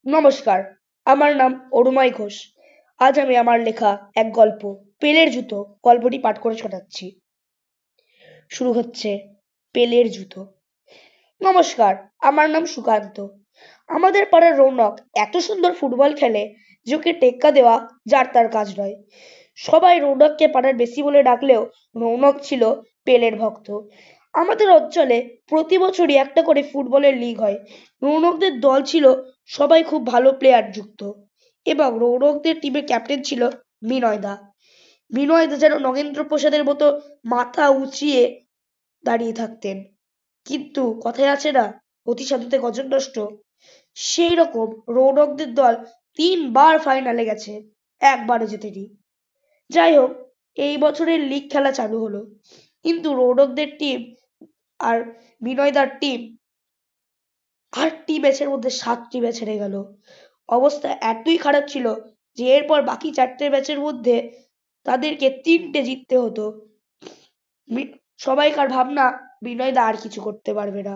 নমস্কার, আমার নাম অরুমাই ঘোষ। আজ আমি আমার লেখা এক গল্প পেলের জুতো গল্পটি পাঠ করে শোনাচ্ছি। শুরু হচ্ছে পেলের জুতো। নমস্কার, আমার নাম সুকান্ত। আমাদের পাড়ার রৌনক এত সুন্দর ফুটবল খেলে যে ওকে টেক্কা দেওয়া যার তার কাজ নয়। সবাই রৌনককে পাড়ার বেশি বলে ডাকলেও রৌনক ছিল পেলের ভক্ত। আমাদের অঞ্চলে প্রতি বছরই একটা করে ফুটবলের লিগ হয়। রৌনকদের দল ছিল সবাই খুব ভালো প্লেয়ার যুক্ত, এবং রৌনকদের টিমের ক্যাপ্টেন ছিল বিনয়দা। বিনয়দা যেন নগেন্দ্র প্রসাদের মতো মাথা উঁচিয়ে দাঁড়িয়ে থাকতেন। কিন্তু কথায় আছে না, অতি সাধুতে গজন নষ্ট। সেই রকম রৌনকদের দল 3 বার ফাইনালে গেছে, একবারও জেতেনি। যাই হোক, এই বছরের লিগ খেলা চালু হলো, কিন্তু রৌনকদের টিম আর বিনয়দার টিম 8টি ম্যাচের মধ্যে 7টি ম্যাচ হেরে গেল। অবস্থা এতই খারাপ ছিল যে এরপর বাকি 4টে ম্যাচের মধ্যে তাদেরকে 3টে জিততে হতো। সবাইকার ভাবনা বিনয়দা আর কিছু করতে পারবে না,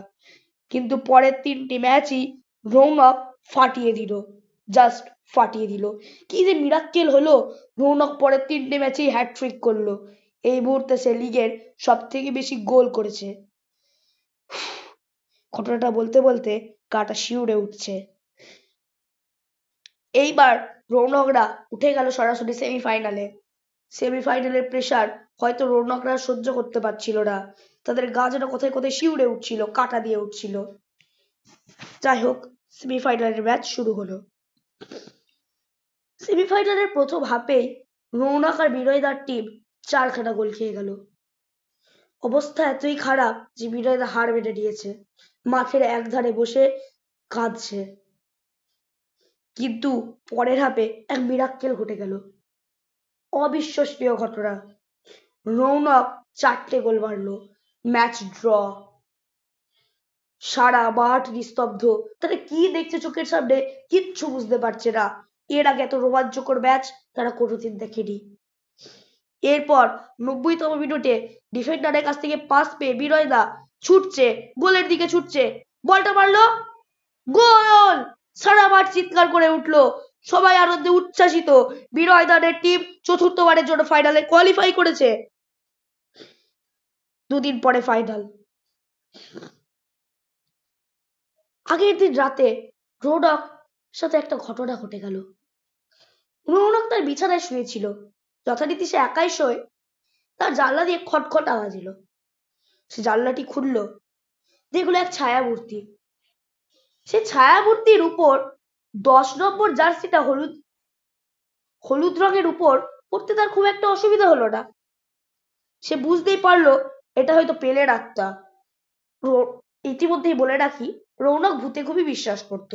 কিন্তু পরের 3টি ম্যাচই রৌনক ফাটিয়ে দিল। জাস্ট ফাটিয়ে দিল। কি যে মিরাক্কেল হলো! রৌনক পরের 3টে ম্যাচেই হ্যাটট্রিক করলো। এই মুহূর্তে সে লিগের সব থেকে বেশি গোল করেছে। ঘটনাটা বলতে বলতে গাটা শিউরে উঠছে। এইবার রৌনকরা উঠে গেল সরাসরি সেমিফাইনালে। সেমিফাইনালের প্রেসার হয়তো রৌনকরা সহ্য করতে পারছিল না। তাদের গা যেন কোথায় কোথায় শিউরে উঠছিল, কাটা দিয়ে উঠছিল। যাই হোক, সেমিফাইনালের ম্যাচ শুরু হলো। সেমিফাইনালের প্রথম হাফেই রৌনক আর বিনয়দার টিম 4খানা গোল খেয়ে গেল। অবস্থা এতই খারাপ যে বিনয়দা হার মেনে নিয়েছে, মাঠের একধারে বসে কাঁদছে। কিন্তু পরের হাফে এক মিরাক্কেল ঘটে গেল। অবিশ্বাসনীয় ঘটনা। রৌনক 4টে গোল মারলো। Match draw. সারা মাঠ নিস্তব্ধ। তারা কি দেখছে চোখের সামনে কিচ্ছু বুঝতে পারছে না। এর আগে এত রোমাঞ্চকর ম্যাচ তারা কোনোদিন দেখেনি। এরপর 90তম মিনিটে ডিফেন্ডারের কাছ থেকে পাস পেয়ে বিনয়দা ছুটছে, গোলের দিকে ছুটছে, বলটা মারলো, গোল! সারা মাঠ চিৎকার করে উঠলো। সবাই আনন্দে উচ্ছ্বাসিত। বিনয়দাদের টিম চতুর্থবারের জন্য ফাইনালে কোয়ালিফাই করেছে। দুদিন পরে ফাইনাল। আগের দিন রাতে রৌনক সাথে একটা ঘটনা ঘটে গেল। রৌনক তার বিছানায় শুয়েছিল। যথারীতি সে একাই শোয়। তার জানলা দিয়ে খটখট আওয়াজ এলো। সে জানলাটি খুললো, দেখলো এক ছায়ামূর্তি। সে ছায়ামূর্তির উপর 10 নম্বর জার্সিটা হলুদ হলুদ রঙের উপর পড়তে তার খুব একটা অসুবিধা হলো না। সে বুঝতেই পারলো এটা হয়তো পেলের আত্মা। ইতিমধ্যেই বলে রাখি, রৌনক ভূতে খুবই বিশ্বাস করত।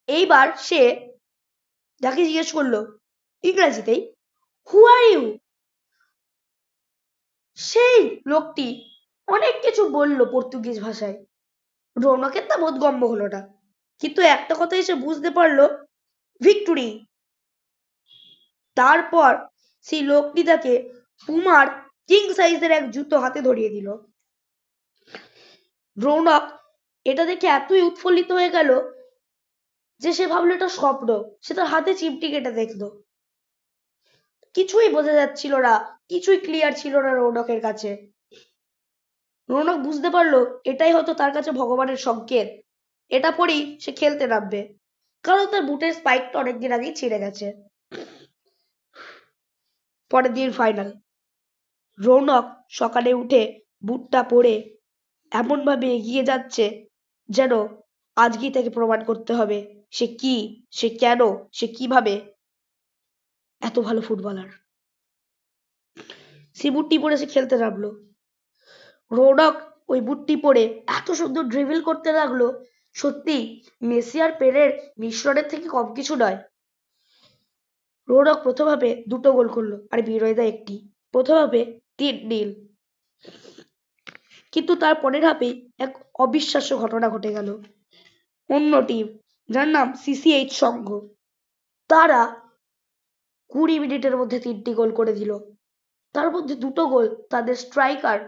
এইবার সে যাকে জিজ্ঞেস করলো ইংরেজিতেই, হু আর ইউ? সেই লোকটি অনেক কিছু বলল পর্তুগিজ ভাষায়। রৌনকের তা বোধগম্য হলো না, কিন্তু একটা কথাই সে বুঝতে পারলো, ভিক্টোরি। তারপর সেই লোকটি তাকে পুমার কিং সাইজের এক জুতো হাতে ধরিয়ে দিল। রৌনক এটা দেখে এতই উৎফুল্লিত হয়ে গেল যে সে ভাবলো এটা স্বপ্ন। সে তার হাতে চিমটি কেটে দেখলো। কিছুই বোঝা যাচ্ছিল না, কিছুই ক্লিয়ার ছিল না রৌনকের কাছে। রৌনক বুঝতে পারলো এটাই হয়তো তার কাছে ভগবানের সংকেত। এটা পরেই সে খেলতে নামবে, কারণ তার বুটের স্পাইকটা অনেকদিন আগেই ছিঁড়ে গেছে। পরের দিন ফাইনাল। রৌনক সকালে উঠে বুটটা পরে এমন ভাবে এগিয়ে যাচ্ছে যেন আজকেই তাকে প্রমাণ করতে হবে সে কি, সে কেন, সে কিভাবে এত ভালো ফুটবলার। সে বুটটি পরে সে খেলতে নামলো। রৌনক ওই বুটটি পরে এত সুন্দর ড্রিবল করতে লাগলো, সত্যি মেসি আর পেলের মিশ্রণের থেকে কম কিছু নয়। রৌনক প্রথম হাফে 2টো গোল করলো আর বিনয়দা একটি। প্রথম হাফে 3-0। কিন্তু তার পরের হাফেই এক অবিশ্বাস্য ঘটনা ঘটে গেল। অন্য টিম, যার নাম সিসিএইচ সংঘ, তারা 20 মিনিটের মধ্যে 3টি গোল করে দিল। তার মধ্যে 2টো গোল তাদের স্ট্রাইকার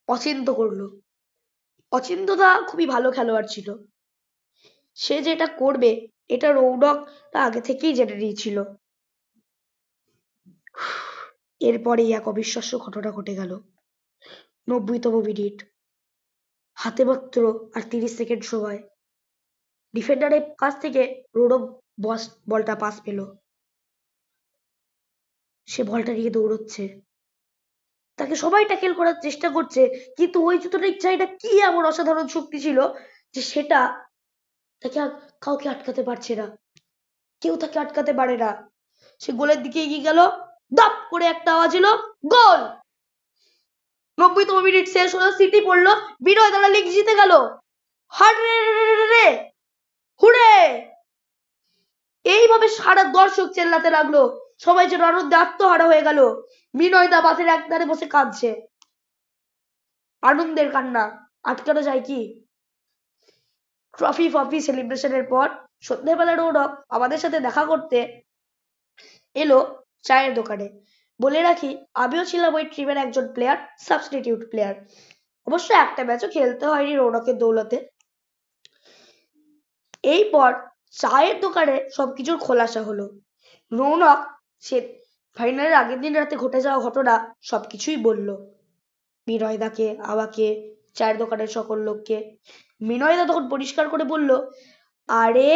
অচিন্ত করলো। অচিন্তদা খুবই ভালো খেলোয়াড় ছিল। সে যেটা করবে এটা রৌনক আগে থেকেই জেনে নিয়েছিল। এরপরেই এক অবিশ্বাস্য ঘটনা ঘটে গেল। ৯০তম মিনিট, হাতে মাত্র আর ৩০ সেকেন্ড সময়। ডিফেন্ডারের কাছ থেকে রৌনক বলটা পাস পেল। সে বলটা নিয়ে দৌড়চ্ছে, তাকে সবাই ট্যাকেল করার চেষ্টা করছে, কিন্তু ওই জুতোটা ইচ্ছাটা কি এমন অসাধারণ শক্তি ছিল যে সেটা তাকে কাউকে আটকাতে পারছে না, কেউ তাকে আটকাতে পারে না। সে গোলের দিকে এগিয়ে গেল, দাপ করে একটা আওয়াজ এলো, গোল। ৯০তম মিনিট শেষ হলো, সিটি পড়লো, বিনয় দাঁড়া লিগ জিতে গেল। হুরে! এইভাবে সারা দর্শক চেল্লাতে লাগলো, সবাই যেন আনন্দে আত্মহারা হয়ে গেল। বিনয় দা বাসের একধারে বসে কাঁদছে, আনন্দের কান্না, আটকানো যায় কি? ট্রফি ফফি সেলিব্রেশনের পর সন্ধ্যেবেলা রৌনক আমাদের সাথে দেখা করতে এলো চায়ের দোকানে। বলে রাখি, আমিও ছিলাম ওই টিমের একজন প্লেয়ার, সাবস্টিটিউট প্লেয়ার। অবশ্য একটা ম্যাচও খেলতে হয়নি রৌনকের দৌলতে। এরপর চায়ের দোকানে সবকিছুর খোলাসা হলো। রৌনক সে ফাইনালের আগের দিন রাতে ঘটে যাওয়া ঘটনা সবকিছুই বলল বিনয়দাকে, আমাকে, চায়ের দোকানের সকল লোককে। বিনয়দা তখন পরিষ্কার করে বলল, আরে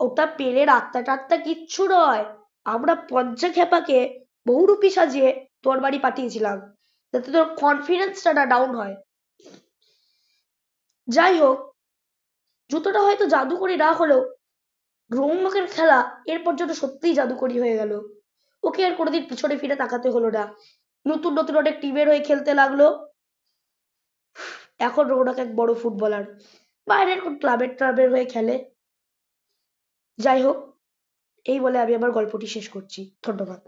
ওটা পেলের আত্মা টাত্মা কিচ্ছু নয়, আমরা পঞ্চা খেপাকে বহুরূপী সাজিয়ে তোর বাড়ি পাঠিয়েছিলাম যাতে তোর কনফিডেন্সটা না ডাউন হয়। যাই হোক, জুতোটা হয়তো জাদুকরি না হলেও রৌনকের খেলা এরপর যেন সত্যিই জাদুকরি হয়ে গেল। ওকে আর কোনোদিন পিছনে ফিরে তাকাতে হলো না। নতুন নতুন অনেক টিমের হয়ে খেলতে লাগলো। এখন রৌনক এক বড় ফুটবলার, বাইরের কোন ক্লাবের হয়ে খেলে। যাই হোক, এই বলে আমি আমার গল্পটি শেষ করছি। ধন্যবাদ।